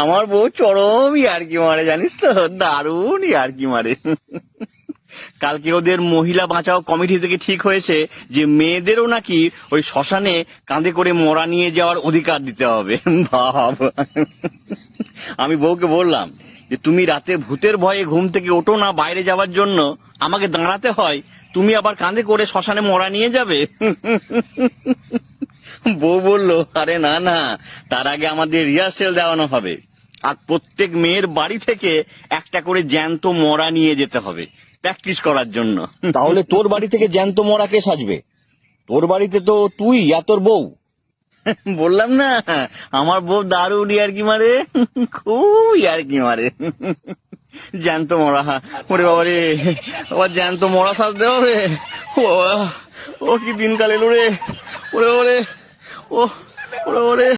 আমার বউ চরম ইয়ার্কি মারে, জানিস তো, দারুণ ইয়ার্কি মারে। কালকে ওদের মহিলা বাঁচাও কমিটি থেকে ঠিক হয়েছে যে মেয়েদেরও নাকি ওই শ্মশানে কাঁধে করে মরা নিয়ে যাওয়ার অধিকার দিতে হবে। ভাব। আমি বউকে বললাম যে তুমি রাতে ভূতের ভয়ে ঘুম থেকে ওঠো না বাইরে যাওয়ার জন্য, আমাকে দাঁড়াতে হয়, তুমি আবার কাঁধে করে শ্মশানে মরা নিয়ে যাবে। বউ বলল, আরে না না, তার আগে আমাদের রিহার্সেল দেওয়ানো হবে, আর প্রত্যেক মেয়ের বাড়ি থেকে একটা করে জ্যান্ত মরা নিয়ে যেতে হবে প্র্যাকটিস করার জন্য। তাহলে তোর বাড়ি থেকে জ্যান্ত মরা কে সাজবে? তোর বাড়িতে তো তুই আর তোর বউ। বললাম না, আমার বউ দারুণ ইয়ার্কি মারে, খুব ইয়ার্কি মারে। জ্যান্ত মরা, ওরে বাবা রে, আবার জ্যান্ত মরা সাজতে হবে। ও বাবা, ও কি দিনকাল এলো রে, ওরে ওরে, ও ওরে ওরে।